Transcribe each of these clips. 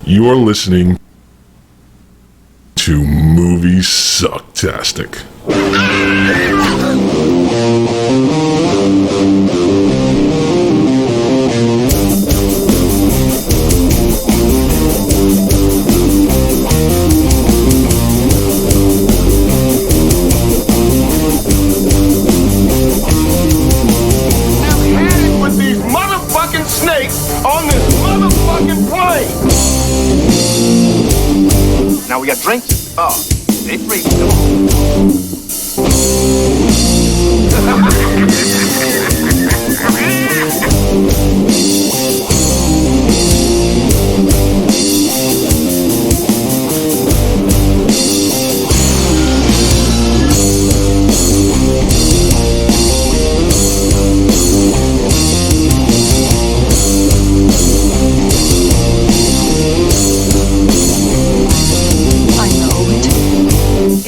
You're listening to Moviesucktastic. On this motherfucking plane. Now we got drinks. Oh, stay free. Come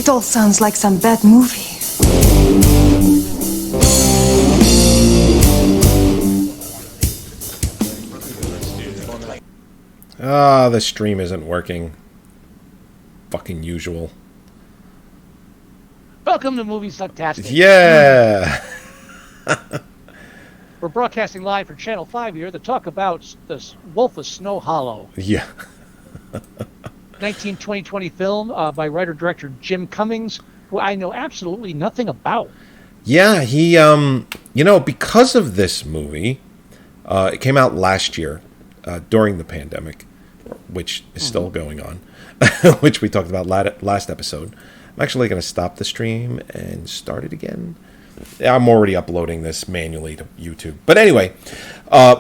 It all sounds like some bad movie. The stream isn't working. Fucking usual. Welcome to Moviesucktastic. Yeah! We're broadcasting live for Channel 5 here to talk about this Wolf of Snow Hollow. Yeah. 2020 film by writer-director Jim Cummings, who I know absolutely nothing about. Yeah, he, because of this movie, it came out last year during the pandemic, which is still going on, which we talked about last episode. I'm actually going to stop the stream and start it again. I'm already uploading this manually to YouTube. But anyway,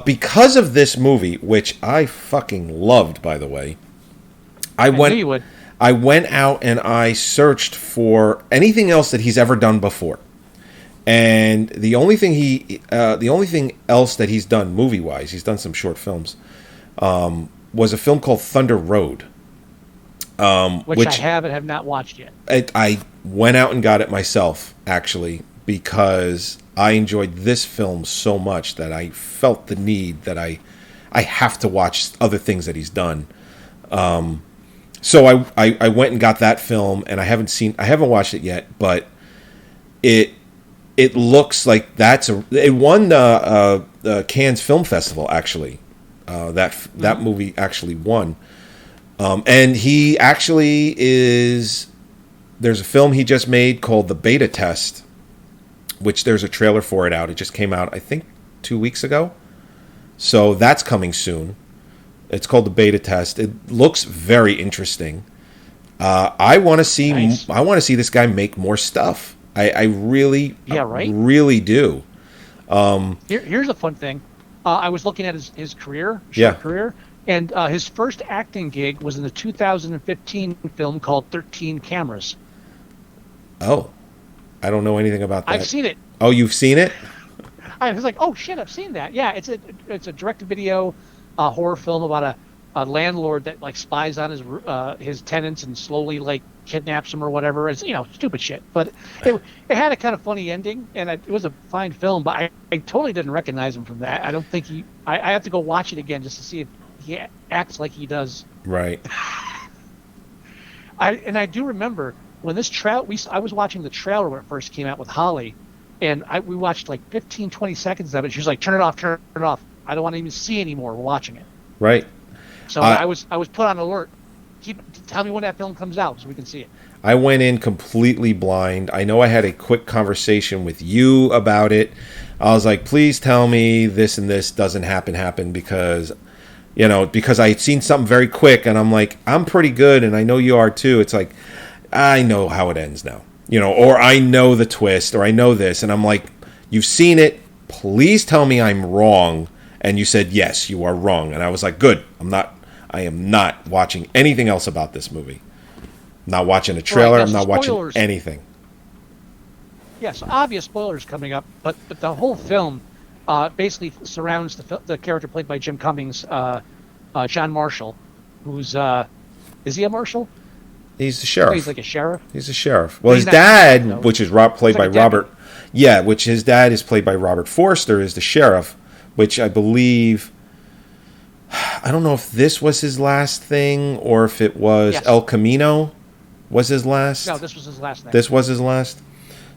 because of this movie, which I fucking loved, by the way, I went out and I searched for anything else that he's ever done before, and the only thing else that he's done movie wise, he's done some short films, was a film called Thunder Road, which I have not watched yet. I went out and got it myself actually because I enjoyed this film so much that I felt the need that I have to watch other things that he's done. So I went and got that film, and I haven't watched it yet, but it looks like it won the Cannes Film Festival actually. That movie actually won, and he actually there's a film he just made called The Beta Test, which there's a trailer for it out. It just came out I think 2 weeks ago, so that's coming soon. It's called The Beta Test. It looks very interesting. I want to see. Nice. I want to see this guy make more stuff. I really, really do. Here's a fun thing. I was looking at his career, and his first acting gig was in the 2015 film called 13 Cameras. Oh, I don't know anything about that. I've seen it. Oh, you've seen it? I was like, oh shit, I've seen that. Yeah, it's a direct-to-video horror film about a landlord that like spies on his tenants and slowly like kidnaps them or whatever. It's stupid shit, but it had a kind of funny ending, and it was a fine film. But I totally didn't recognize him from that. I don't think I have to go watch it again just to see if he acts like he does. Right. I do remember when this I was watching the trailer when it first came out with Holly, and we watched like 15-20 seconds of it. She was like, turn it off. I don't want to even see anymore. We're watching it. Right. So I was put on alert. Tell me when that film comes out so we can see it. I went in completely blind. I know I had a quick conversation with you about it. I was like, please tell me this and this doesn't happen because I had seen something very quick, and I'm like, I'm pretty good, and I know you are too. It's like, I know how it ends now, or I know the twist, or I know this, and I'm like, you've seen it. Please tell me I'm wrong. And you said, yes, you are wrong. And I was like, good. I am not watching anything else about this movie. I'm not watching a trailer. I'm not watching anything. Yes, obvious spoilers coming up, but the whole film basically surrounds the character played by Jim Cummings, John Marshall, who's is he a marshal? He's the sheriff. He's like a sheriff. He's a sheriff. Well, his dad, which is played by Robert. Yeah, which his dad is played by Robert Forster, is the sheriff, which I believe I don't know if this was his last thing or if it was Yes. El Camino was his last. No, this was his last thing. This was his last.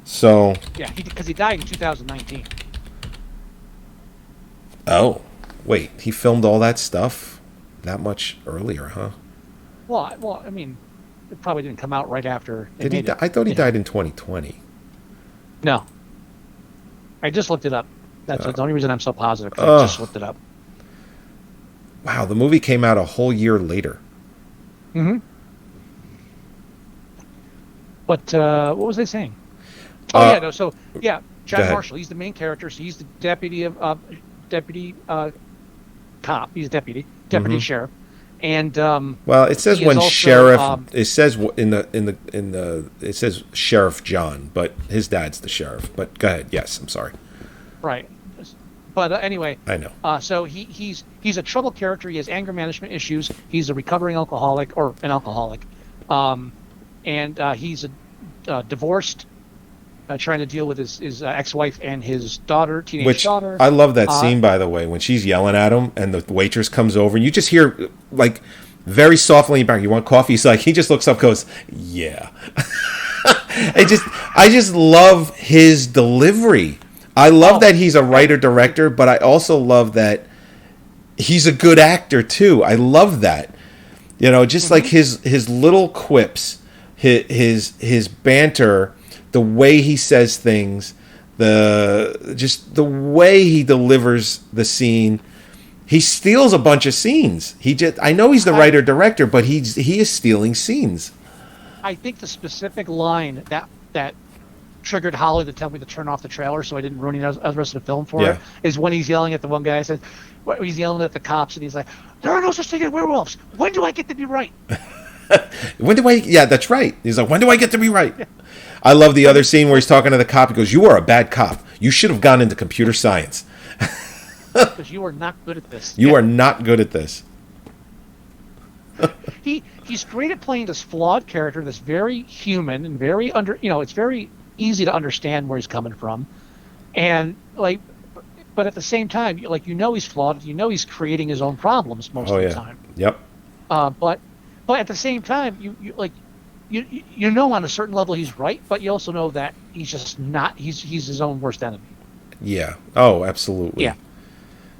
So, Yeah, because he died in 2019. oh, wait, he filmed all that stuff that much earlier, huh? Well, I mean, it probably didn't come out right after. Did he? I thought he died in 2020. No. I just looked it up. That's the only reason I'm so positive. 'Cause I just looked it up. Wow, the movie came out a whole year later. Mm-hmm. But what was I saying? Oh yeah, no. So yeah, go John ahead. Marshall. He's the main character. So he's the deputy of deputy cop. He's deputy sheriff, and Well, it says he is when also, sheriff. It says it says Sheriff John, but his dad's the sheriff. But go ahead. Yes, I'm sorry. right. But anyway, I know. So he's a troubled character. He has anger management issues. He's a recovering alcoholic or an alcoholic, and he's a divorced, trying to deal with his ex-wife and his teenage Which daughter. I love that scene, by the way, when she's yelling at him and the waitress comes over and you just hear like very softly in the back, "You want coffee?" He's like, he just looks up, goes, "Yeah." I just love his delivery. I love that he's a writer director, but I also love that he's a good actor too. I love that. You know, just like his little quips, his banter, the way he says things, the way he delivers the scene. He steals a bunch of scenes. I know he's the writer director, but he is stealing scenes. I think the specific line that triggered Holly to tell me to turn off the trailer so I didn't ruin the rest of the film for Yeah. her is when he's yelling at the one guy. I said, he's yelling at the cops and he's like, "There are no such thing as werewolves. When do I get to be right?" Yeah, that's right. He's like, "When do I get to be right?" I love the other scene where he's talking to the cop. He goes, "You are a bad cop. You should have gone into computer science. Because you are not good at this. You are not good at this." He's great at playing this flawed character that's very human and very it's very easy to understand where he's coming from, and but at the same time, he's flawed. He's creating his own problems most of the time. Yep. But at the same time, you know on a certain level he's right, but you also know that he's just not. He's his own worst enemy. Yeah. Oh, absolutely. Yeah.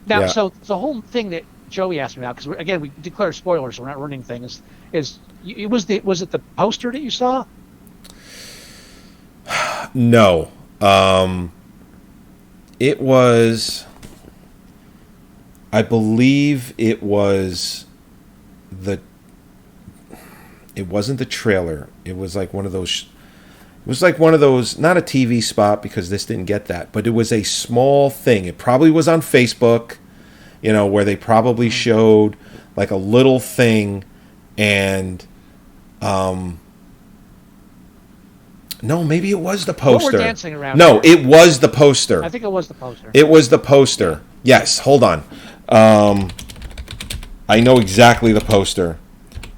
Now, Yeah. so the whole thing that Joey asked me about, because again we declare spoilers, so we're not ruining things. Was it the poster that you saw? No. It was. I believe it was It wasn't the trailer. It was like one of those. It was like one of those, not a TV spot because this didn't get that, but it was a small thing. It probably was on Facebook, where they probably showed like a little thing, and no, maybe it was the poster. What we're dancing around No, here. it was the poster. I think it was the poster. It was the poster. Yes, hold on. I know exactly the poster,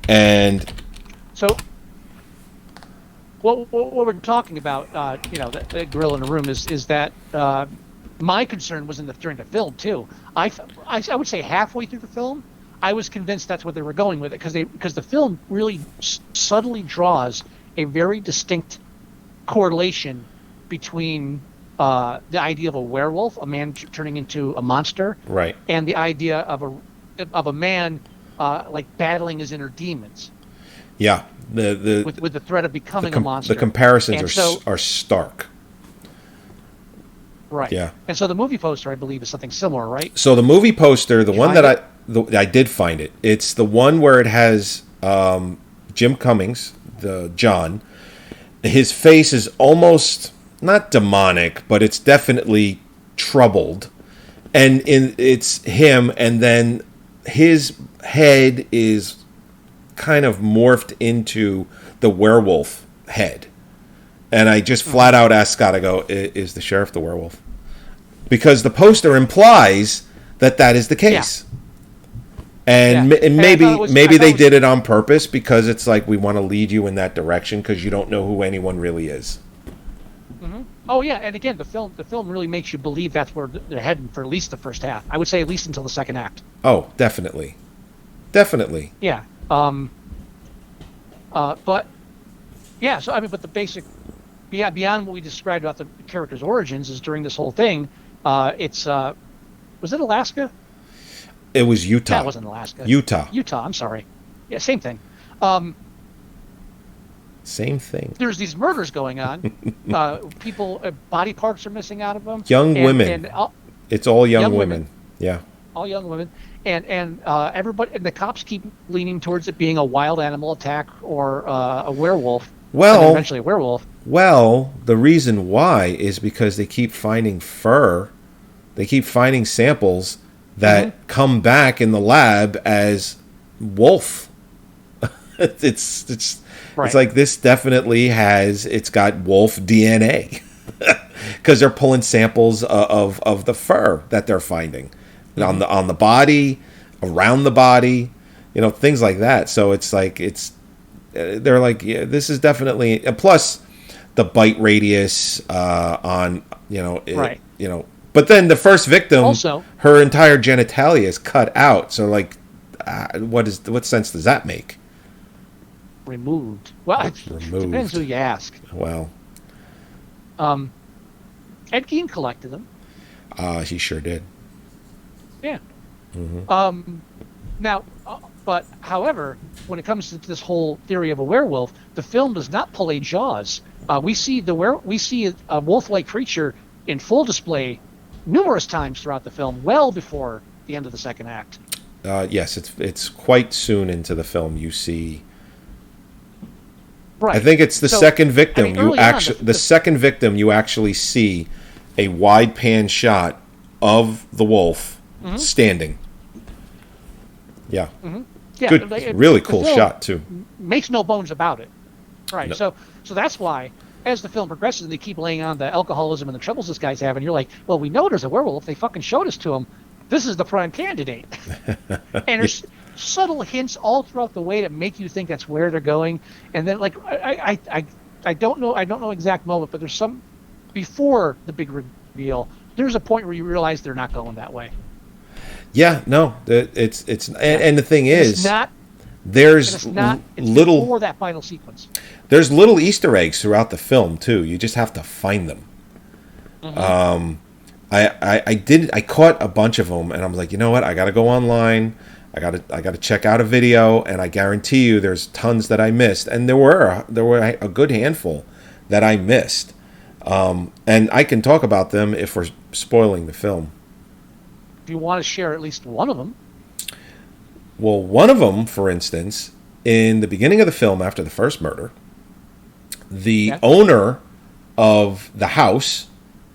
and So, what we're talking about, the gorilla in the room is that my concern was during the film too. I would say halfway through the film, I was convinced that's what they were going with it because the film really subtly draws a very distinct correlation between the idea of a werewolf, a man turning into a monster, right, and the idea of a man battling his inner demons. yeah, With the threat of becoming a monster. The comparisons And are stark. Right. Yeah. And so the movie poster, I believe, is something similar, right? So the movie poster, the Did you one find that I did find it. It's the one where it has Jim Cummings, the John. His face is almost not demonic, but it's definitely troubled, and it's him, and then his head is kind of morphed into the werewolf head. And I just flat out asked Scott, I go, "Is the sheriff the werewolf?" Because the poster implies that is the case. And, Yeah. and And I thought it was- maybe I thought they it was- did it on purpose because it's like we want to lead you in that direction because you don't know who anyone really is. Oh yeah, and again, the film really makes you believe that's where they're heading for at least the first half. I would say at least until the second act. Oh, definitely. Definitely. Yeah. But yeah. So I mean, but the basic beyond what we described about the character's origins is during this whole thing. It's was it Alaska? It was Utah. That wasn't Alaska. Utah. Utah. I'm sorry. Yeah, same thing. Same thing. There's these murders going on. People, body parts are missing out of them. Young women. And It's all young women. Yeah. All young women, and everybody, and the cops keep leaning towards it being a wild animal attack or a werewolf. Well, and then eventually a werewolf. Well, the reason why is because they keep finding fur. They keep finding samples that come back in the lab as wolf. It's Right. It's like this definitely it's got wolf DNA because they're pulling samples of the fur that they're finding on the body, around the body, things like that. So it's like they're like, yeah, this is definitely, and plus the bite radius on Right. But then the first victim, Also, her entire genitalia is cut out. So like, what sense does that make? removed. Well, it Removed. depends who you ask. Well, Ed Gein collected them. he sure did. Yeah. Mm-hmm. Now, but however, when it comes to this whole theory of a werewolf, the film does not pull a Jaws. We see a wolf-like creature in full display numerous times throughout the film, well before the end of the second act. Yes, it's quite soon into the film. You see, Right. I think it's the So, second victim. I mean, You early on, actually, the second victim, you actually see a wide pan shot of the wolf standing. Yeah, yeah, good, really cool shot too. Makes no bones about it. Right. No. So that's why, as the film progresses and they keep laying on the alcoholism and the troubles this guy's having, you're like, well, we know there's a werewolf. They fucking showed us to him. This is the prime candidate. And there's subtle hints all throughout the way that make you think that's where they're going. And then, like, I don't know exact moment, but there's some before the big reveal. There's a point where you realize they're not going that way. Yeah, no, it's and the thing is, It's little before that final sequence. There's little Easter eggs throughout the film too. You just have to find them. I caught a bunch of them, and I was like, you know what? I got to go online. I got to check out a video, and I guarantee you, there's tons that I missed, and there were a good handful that I missed, and I can talk about them if we're spoiling the film. If you want to share at least one of them. Well, one of them, for instance, in the beginning of the film, after the first murder, the owner of the house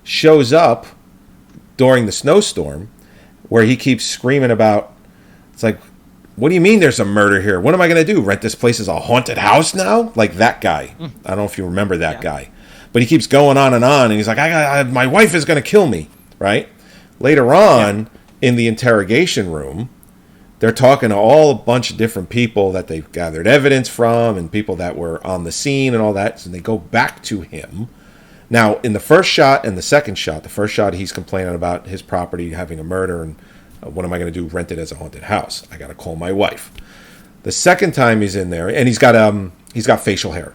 shows up during the snowstorm, where he keeps screaming about, it's like, what do you mean there's a murder here? What am I going to do? Rent this place as a haunted house now? Like that guy. I don't know if you remember that guy. But he keeps going on, and he's like, my wife is going to kill me, right? Later on, in the interrogation room, they're talking to a bunch of different people that they've gathered evidence from and people that were on the scene and all that. So they go back to him. Now, in the first shot and the second shot, the first shot, he's complaining about his property having a murder and what am I going to do? Rent it as a haunted house. I got to call my wife. The second time he's in there, and he's got facial hair.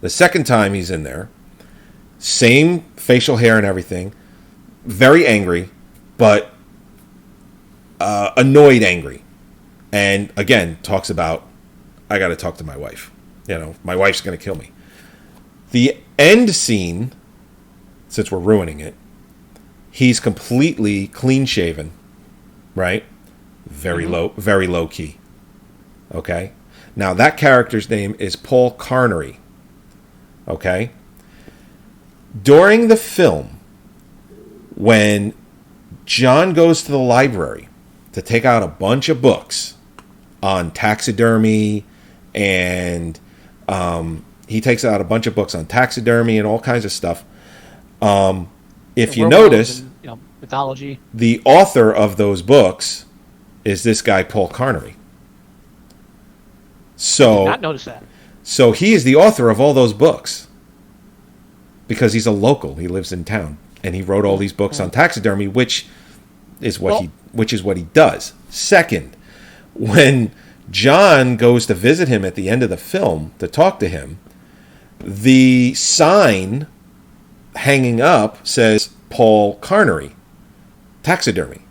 The second time he's in there, same facial hair and everything, very angry, but annoyed angry. And again, talks about, I got to talk to my wife. My wife's going to kill me. The end scene, since we're ruining it, he's completely clean shaven, right? Very low key. Okay? Now that character's name is Paul Carnery. Okay? During the film, when John goes to the library to take out a bunch of books on taxidermy, and he takes out a bunch of books on taxidermy and all kinds of stuff. If you notice, and, mythology. The author of those books is this guy, Paul Carnery. So, I did not notice that. So he is the author of all those books because he's a local. He lives in town, and he wrote all these books on taxidermy, which is what he does. Second, when John goes to visit him at the end of the film to talk to him, the sign hanging up says Paul Carnery, taxidermy.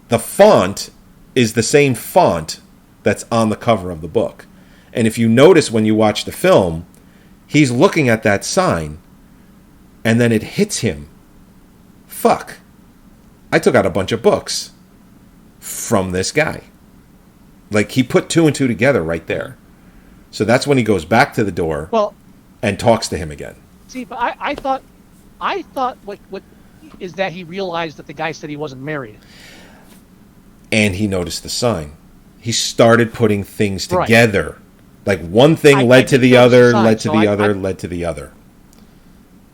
The font is the same font that's on the cover of the book. And if you notice when you watch the film, he's looking at that sign, and then it hits him. Fuck. I took out a bunch of books from this guy. Like, he put 2 and 2 together right there. So that's when he goes back to the door and talks to him again. See, but I thought what is that he realized that the guy said he wasn't married. And he noticed the sign. He started putting things together. Like, one thing led to the other, led to the other, led to the other.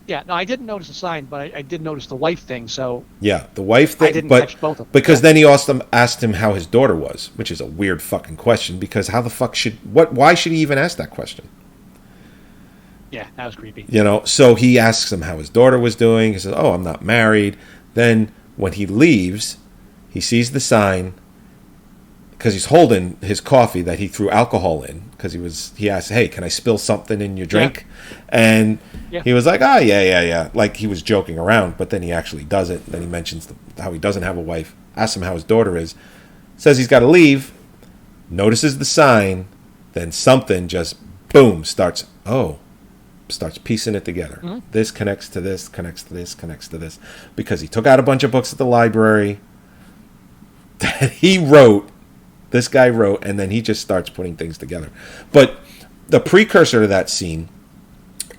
Yeah, no, I didn't notice the sign, but I did notice the wife thing, so... Yeah, the wife thing, I didn't catch both of them. Because then he also asked him how his daughter was, which is a weird fucking question, because how the fuck why should he even ask that question? Yeah, that was creepy. You know, so he asks him how his daughter was doing. He says, "Oh, I'm not married." Then when he leaves, he sees the sign, because he's holding his coffee that he threw alcohol in, because he asked, "Hey, can I spill something in your drink?" Yeah. And he was like, yeah. Like, he was joking around, but then he actually does it. Then he mentions how he doesn't have a wife, asks him how his daughter is, says he's got to leave, notices the sign, then something just, boom, starts piecing it together. Mm-hmm. This connects to this, connects to this, connects to this. Because he took out a bunch of books at the library that this guy wrote, and then he just starts putting things together. But the precursor to that scene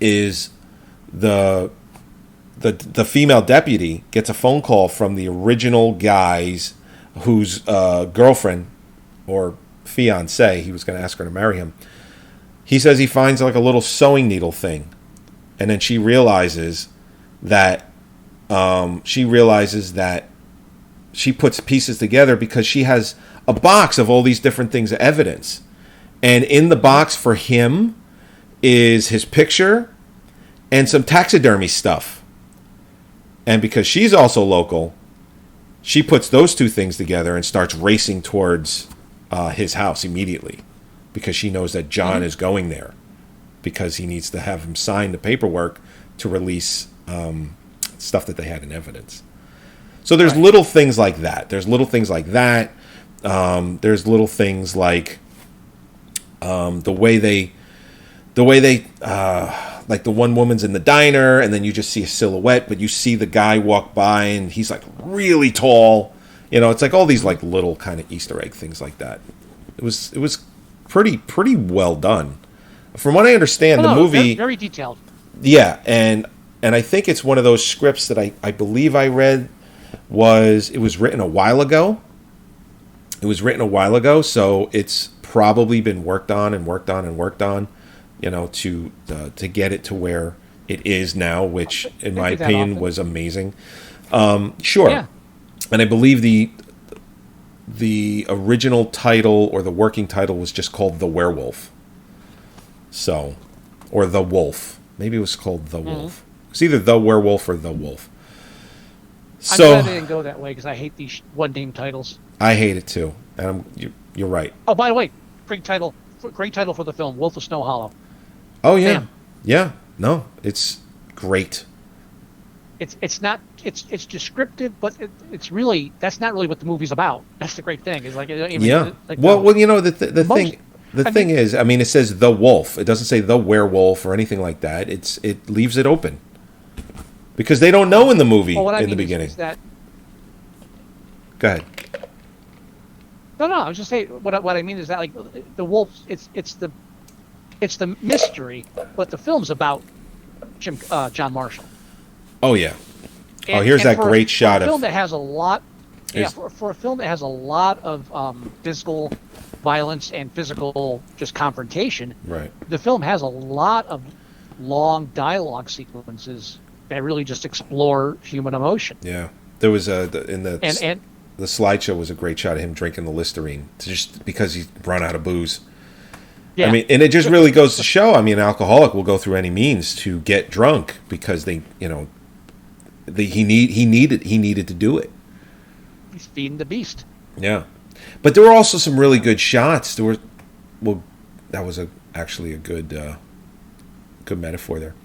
is the female deputy gets a phone call from the original guy's whose girlfriend or fiance, he was going to ask her to marry him. He says he finds like a little sewing needle thing, and then she realizes that she puts pieces together because she has a box of all these different things of evidence, and in the box for him is his picture and some taxidermy stuff. And because she's also local, she puts those 2 things together and starts racing towards his house immediately, because she knows that John is going there, because he needs to have him sign the paperwork to release stuff that they had in evidence. So there's little things like that. There's little things like that. There's little things like the way they like the one woman's in the diner, and then you just see a silhouette, but you see the guy walk by, and he's like really tall. You know, it's like all these like little kind of Easter egg things like that. It was pretty well done. From what I understand, the movie very detailed. Yeah, and I think it's one of those scripts that I believe I read it was written a while ago. It was written a while ago, so it's probably been worked on, you know, to get it to where it is now, which in my opinion was amazing. Sure. Yeah. And I believe the original title, or the working title, was just called The Werewolf. So, or The Wolf. Maybe it was called The Wolf. It's either The Werewolf or The Wolf. So, I'm glad they didn't go that way, because I hate these one-name titles. I hate it too, and you're right. Oh, by the way, great title for the film, Wolf of Snow Hollow. Oh yeah, Damn. Yeah. No, it's great. It's descriptive, but that's not really what the movie's about. That's the great thing. Is like, well, you know, the thing is, I mean, it says The Wolf. It doesn't say The Werewolf or anything like that. It leaves it open, because they don't know in the movie in the beginning. Is that... Go ahead. No, I was just saying, what I mean is that, like, the wolf, it's the mystery, but the film's about John Marshall. Oh yeah. Here's that great shot of a film that has a lot. Yeah, for a film that has a lot of physical violence and physical just confrontation. Right. The film has a lot of long dialogue sequences that really just explore human emotion. Yeah, there was the slideshow was a great shot of him drinking the Listerine, just because he's run out of booze. Yeah. I mean, and it just really goes to show. I mean, an alcoholic will go through any means to get drunk, because he needed to do it. He's feeding the beast. Yeah. But there were also some really good shots. That was actually a good metaphor there.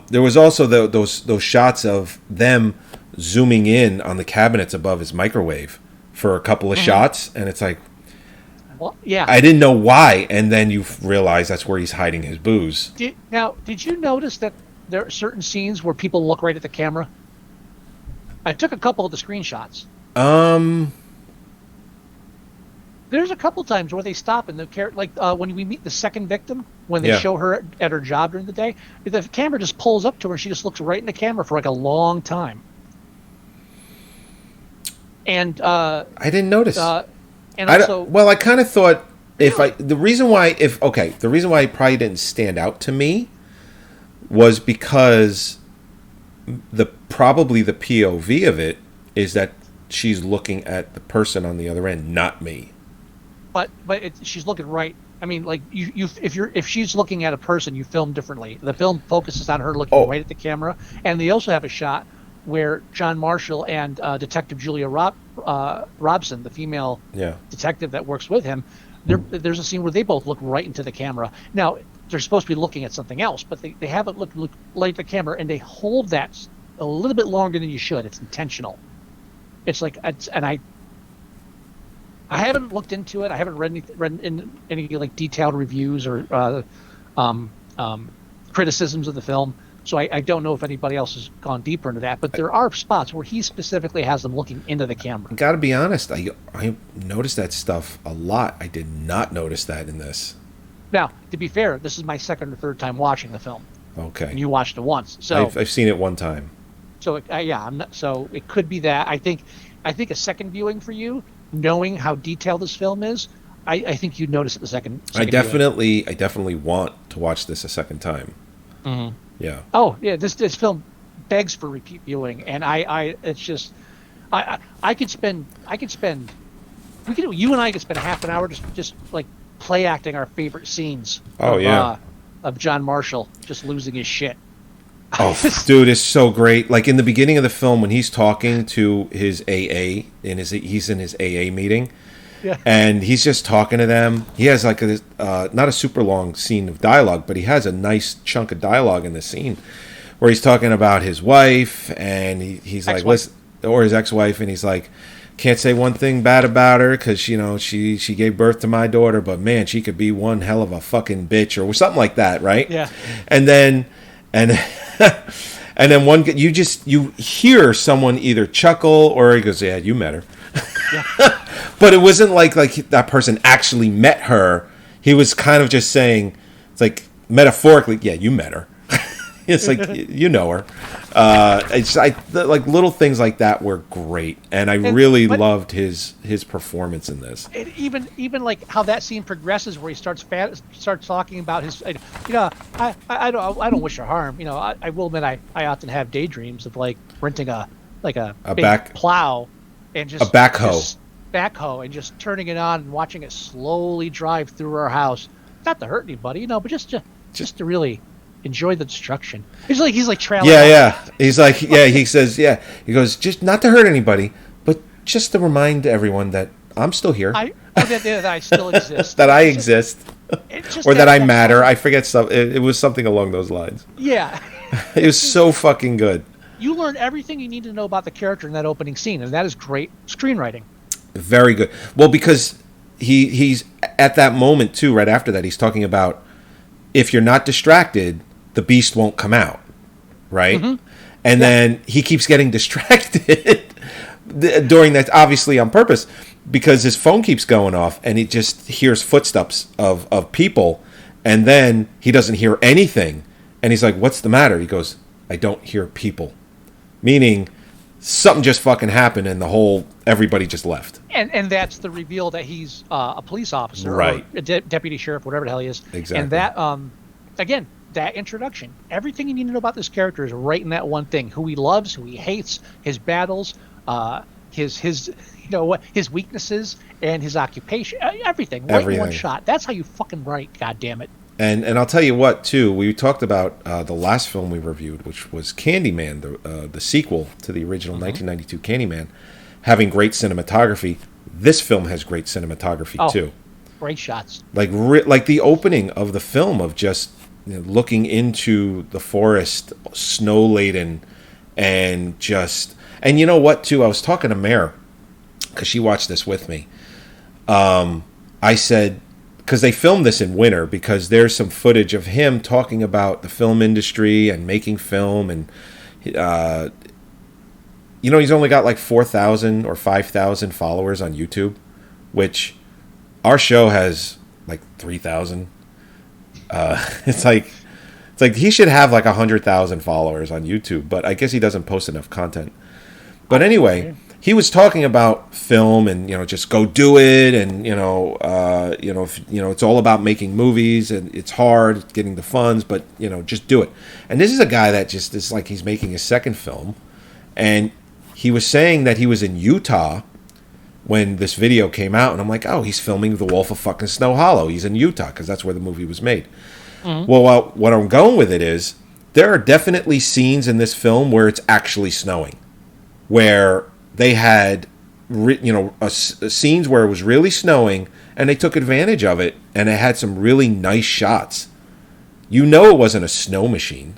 There was also those shots of them zooming in on the cabinets above his microwave for a couple of shots, and it's like, well, yeah. I didn't know why, and then you realize that's where he's hiding his booze. Did you notice that there are certain scenes where people look right at the camera? I took a couple of the screenshots. There's a couple times where they stop and when we meet the second victim, when they show her at her job during the day, the camera just pulls up to her and she just looks right in the camera for like a long time. And I didn't notice. And also, I kind of thought the reason why it probably didn't stand out to me was because probably the POV of it is that she's looking at the person on the other end, not me. But she's looking right. I mean, like if she's looking at a person, you film differently. The film focuses on her looking right at the camera, and they also have a shot where John Marshall and Detective Julia Robson, the female detective that works with him, there's a scene where they both look right into the camera. Now they're supposed to be looking at something else, but they have it look right at the camera, and they hold that a little bit longer than you should. It's intentional. It's like I haven't looked into it. I haven't read any like detailed reviews or criticisms of the film, so I don't know if anybody else has gone deeper into that. But there are spots where he specifically has them looking into the camera. Got to be honest, I noticed that stuff a lot. I did not notice that in this. Now, to be fair, this is my second or third time watching the film. Okay. And you watched it once, so I've seen it one time. So so it could be that. I think a second viewing for you, knowing how detailed this film is, I think you'd notice it the second I definitely want to watch this a second time. Mm-hmm. Yeah. Oh yeah, this film begs for repeat viewing, and it's just I could spend you and I could spend half an hour just like play acting our favorite scenes. Of John Marshall just losing his shit. Oh, dude, it's so great. Like in the beginning of the film when he's talking to his AA, he's in his AA meeting, and he's just talking to them. He has like not a super long scene of dialogue, but he has a nice chunk of dialogue in the scene where he's talking about his wife, and he's like, or his ex-wife, and he's like, can't say one thing bad about her because she gave birth to my daughter, but man, she could be one hell of a fucking bitch or something like that, right? Yeah. And then you hear someone either chuckle or he goes, yeah, you met her. Yeah. But it wasn't like that person actually met her. He was kind of just saying, it's like metaphorically, yeah, you met her. It's like, you know her. Like little things like that were great, and I really loved his performance in this. Even like how that scene progresses, where he starts talking about his, I don't wish her harm. I will admit I often have daydreams of like renting a big plow and just a backhoe and just turning it on and watching it slowly drive through our house, not to hurt anybody, but just to really enjoy the destruction. He's like trailing. Yeah. He's like, he says, he goes, just not to hurt anybody, but just to remind everyone that I'm still here. That I still exist. That I exist. Or that I matter. I forget it was something along those lines. Yeah. It was so fucking good. You learn everything you need to know about the character in that opening scene, and that is great screenwriting. Very good. Well, because he's at that moment too, right after that, he's talking about if you're not distracted, the beast won't come out, right? Mm-hmm. And then he keeps getting distracted during that, obviously on purpose, because his phone keeps going off and he just hears footsteps of people, and then he doesn't hear anything. And he's like, what's the matter? He goes, I don't hear people. Meaning something just fucking happened and everybody just left. And that's the reveal that he's a police officer, right? Or a deputy sheriff, whatever the hell he is. Exactly. And that, again, that introduction, everything you need to know about this character is right in that one thing: who he loves, who he hates, his battles, his weaknesses, and his occupation. Everything, right in one shot. That's how you fucking write. God damn it. And I'll tell you what too. We talked about the last film we reviewed, which was Candyman, the sequel to the original 1992 Candyman, having great cinematography. This film has great cinematography too. Great shots. Like the opening of the film of just looking into the forest, snow laden, and you know what too? I was talking to Mare because she watched this with me. I said, because they filmed this in winter, because there's some footage of him talking about the film industry and making film, and he's only got like 4,000 or 5,000 followers on YouTube, which our show has like 3,000. It's like he should have like 100,000 followers on YouTube, but I guess he doesn't post enough content. But anyway, he was talking about film and just go do it, and it's all about making movies, and it's hard getting the funds, but just do it. And this is a guy that just is like he's making his second film, and he was saying that he was in Utah when this video came out, and I'm like, oh, he's filming The Wolf of fucking Snow Hollow. He's in Utah because that's where the movie was made. Mm-hmm. Well, what I'm going with it is there are definitely scenes in this film where it's actually snowing, where they had scenes where it was really snowing, and they took advantage of it, and it had some really nice shots. It wasn't a snow machine.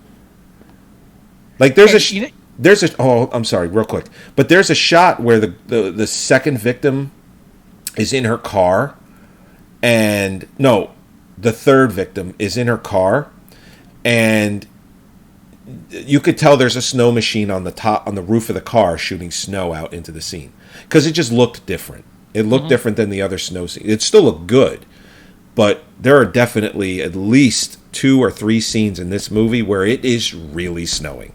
Like I'm sorry, real quick. But there's a shot where the second victim is in her car, and no, the third victim is in her car, and you could tell there's a snow machine on the roof of the car shooting snow out into the scene, because it just looked different. It looked different than the other snow scene. It still looked good, but there are definitely at least 2 or 3 scenes in this movie where it is really snowing.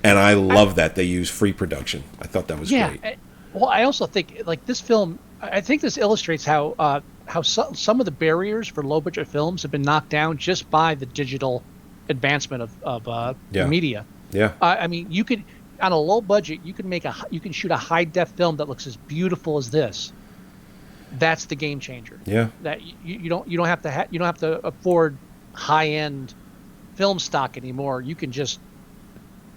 And I love that they use free production. I thought that was great. Well, I also think like this film. I think this illustrates how some of the barriers for low budget films have been knocked down just by the digital advancement of media. Yeah. I mean, you could on a low budget you can shoot a high def film that looks as beautiful as this. That's the game changer. Yeah. That you don't have to afford high end film stock anymore. You can just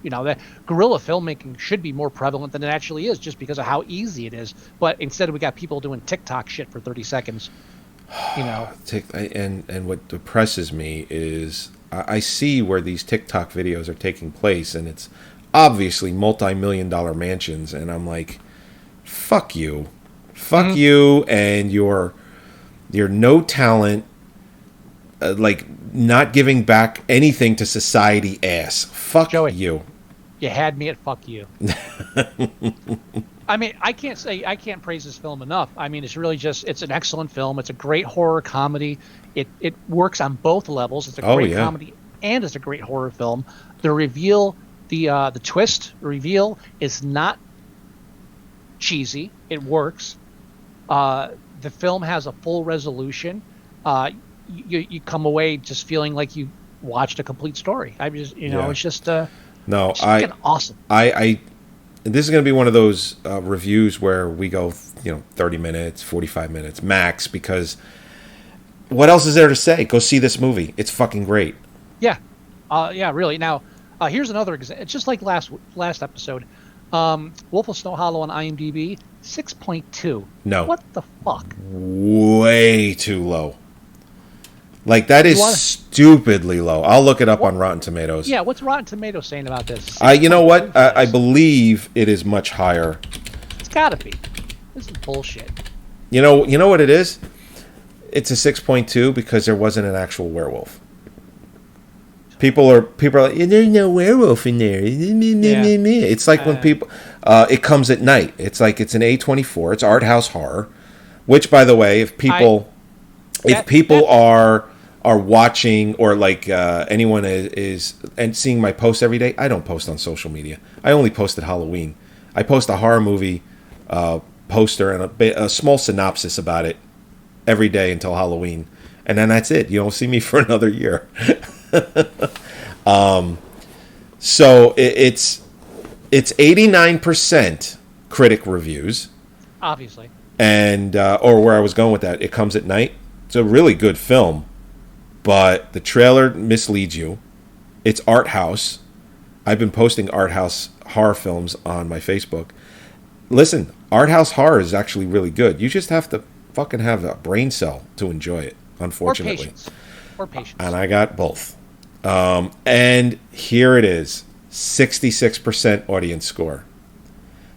that guerrilla filmmaking should be more prevalent than it actually is, just because of how easy it is. But instead, we got people doing TikTok shit for 30 seconds. And what depresses me is I see where these TikTok videos are taking place, and it's obviously multi-million-dollar mansions, and I'm like, fuck you, and your no talent, like not giving back anything to society ass. Fuck Joey, you. You had me at fuck you. I mean, I can't praise this film enough. I mean, it's really it's an excellent film. It's a great horror comedy. It works on both levels. It's a great comedy and it's a great horror film. The reveal, the twist reveal is not cheesy. It works. The film has a full resolution. You come away just feeling like you watched a complete story. It's just awesome. This is going to be one of those reviews where we go 30 minutes, 45 minutes max, because what else is there to say? Go see this movie. It's fucking great. Yeah, really. Now, here's another example. It's just like last episode. Wolf of Snow Hollow on IMDb, 6.2. No. What the fuck? Way too low. Like, that is stupidly low. I'll look it up on Rotten Tomatoes. Yeah, what's Rotten Tomatoes saying about this? You know what? I believe it is much higher. It's gotta be. This is bullshit. You know what it is? It's a 6.2 because there wasn't an actual werewolf. People are like, there's no werewolf in there. Yeah. It's like when people, it comes at night. It's like it's an A24. It's art house horror, which, by the way, if people are watching, or like anyone is and seeing my posts every day, I don't post on social media. I only post at Halloween. I post a horror movie poster and a small synopsis about it every day until Halloween, and then that's it. You don't see me for another year. So it's 89% critic reviews, obviously, and or where I was going with that, it comes at night. It's a really good film, but the trailer misleads you. It's art house. I've been posting art house horror films on my Facebook. listen, art house horror is actually really good. You just have to fucking have a brain cell to enjoy it, unfortunately. Or patience. And I got both. And here it is, 66% audience score.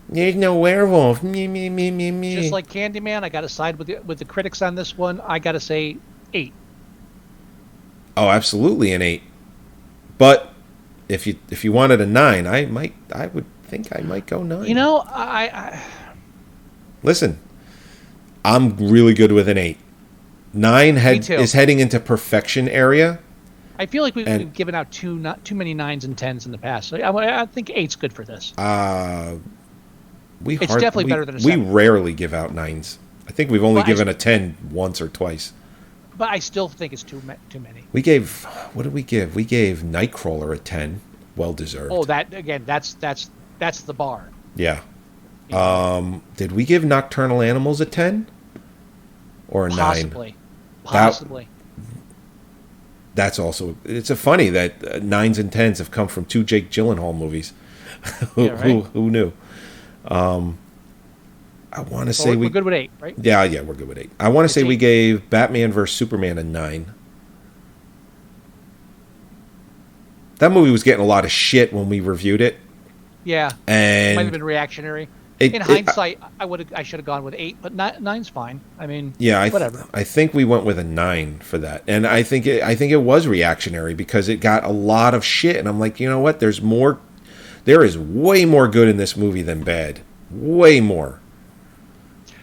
There's no werewolf. Me, me, me, me, me. Just like Candyman, I got to side with the critics on this one. I got to say 8. Oh, absolutely an 8. But if you wanted a 9, I would think I might go 9. You know, I listen, I'm really good with an 8. 9 is heading into perfection area. I feel like we've given out not too many 9s and 10s in the past. So I think 8's good for this. It's definitely better than a 7. We rarely give out 9s. I think we've only given a 10 once or twice. But I still think it's too many. We gave, what did we give? We gave Nightcrawler a 10. Well deserved. Oh, that again, that's the bar. Yeah. Did we give Nocturnal Animals a 10? Or a 9? Possibly. That's also, it's a funny that 9s and 10s have come from 2 Jake Gyllenhaal movies. Who knew? I want to say we're good with 8, right? Yeah, we're good with 8. I want to say we gave Batman vs Superman a 9. That movie was getting a lot of shit when we reviewed it. Yeah, and it might have been reactionary. In hindsight, I should have gone with 8, but 9's fine. I mean, yeah, whatever. I think we went with a 9 for that, and I think it was reactionary because it got a lot of shit, and I'm like, you know what? There is way more good in this movie than bad, way more.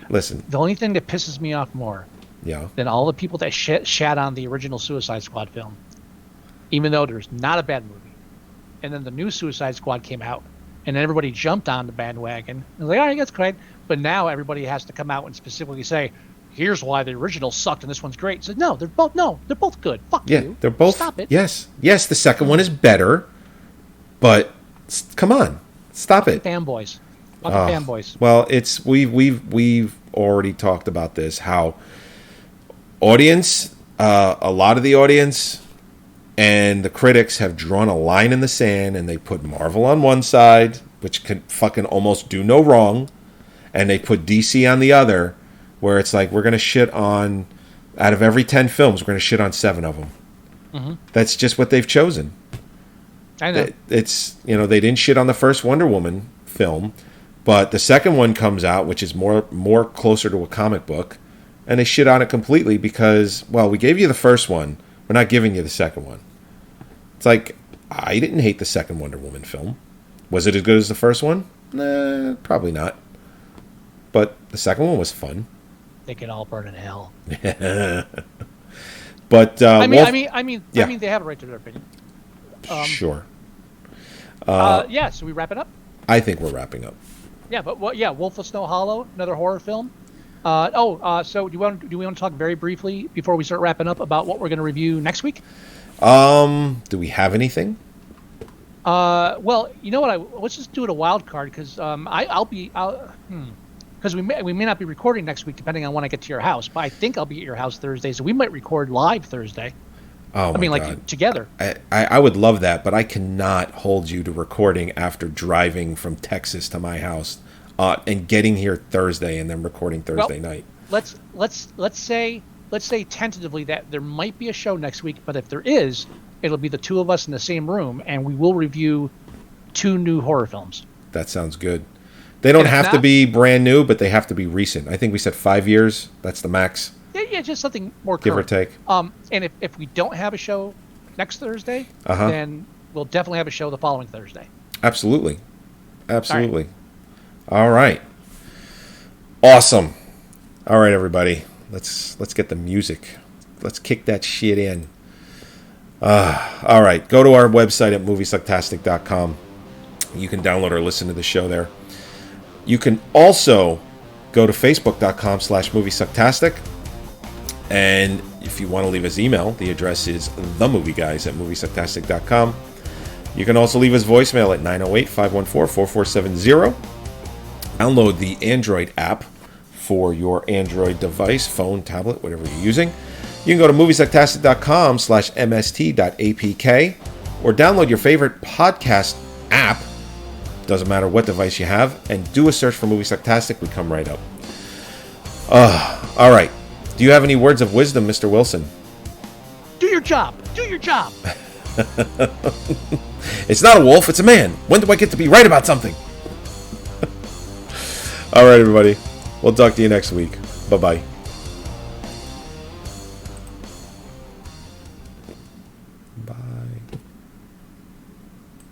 Listen, the only thing that pisses me off more, than all the people that shat on the original Suicide Squad film, even though there's not a bad movie, and then the new Suicide Squad came out. And then everybody jumped on the bandwagon. And was like, all right, that's great. But now everybody has to come out and specifically say, here's why the original sucked and this one's great. So they're both good. Fuck you. Yeah, they're both. Stop it. Yes, the second one is better. But come on, stop it. Fanboys. Fanboys. Well, it's we've already talked about this. How audience, a lot of the audience. And the critics have drawn a line in the sand, and they put Marvel on one side, which can fucking almost do no wrong, and they put DC on the other, where it's like, we're going to shit on, out of every 10 films, we're going to shit on 7 of them. Mm-hmm. That's just what they've chosen. I know. It's, they didn't shit on the first Wonder Woman film, but the second one comes out, which is more closer to a comic book, and they shit on it completely because, well, we gave you the first one, we're not giving you the second one. It's like, I didn't hate the second Wonder Woman film. Was it as good as the first one? Nah, probably not. But the second one was fun. They can all burn in hell. But I mean, they have a right to their opinion. Sure. So we wrap it up. I think we're wrapping up. Yeah, but Wolf of Snow Hollow, another horror film. So do we want to talk very briefly before we start wrapping up about what we're going to review next week? Do we have anything? Well, you know what? Let's just do it a wild card because because we may not be recording next week depending on when I get to your house. But I think I'll be at your house Thursday, so we might record live Thursday. Oh, my God. Like together. I would love that, but I cannot hold you to recording after driving from Texas to my house and getting here Thursday and then recording Thursday night. Let's say tentatively that there might be a show next week, but if there is, it'll be the two of us in the same room, and we will review 2 new horror films. That sounds good. They don't have to be brand new, but they have to be recent. I think we said 5 years. That's the max. Yeah, just something more current. Give or take. And if we don't have a show next Thursday, then we'll definitely have a show the following Thursday. Absolutely. All right. Awesome. All right, everybody. Let's get the music. Let's kick that shit in. All right. Go to our website at Moviesucktastic.com. You can download or listen to the show there. You can also go to Facebook.com/Moviesucktastic. And if you want to leave us email, the address is themovieguys@Moviesucktastic.com. You can also leave us voicemail at 908-514-4470. Download the Android app for your Android device, phone, tablet, whatever you're using. You can go to Moviesucktastic.com/mst.apk or download your favorite podcast app Doesn't matter what device you have. And do a search for Moviesucktastic. We come right up. All right. Do you have any words of wisdom, Mr. Wilson? Do your job. Do your job. It's not a wolf. It's a man. When do I get to be right about something? All right, everybody. We'll talk to you next week. Bye-bye.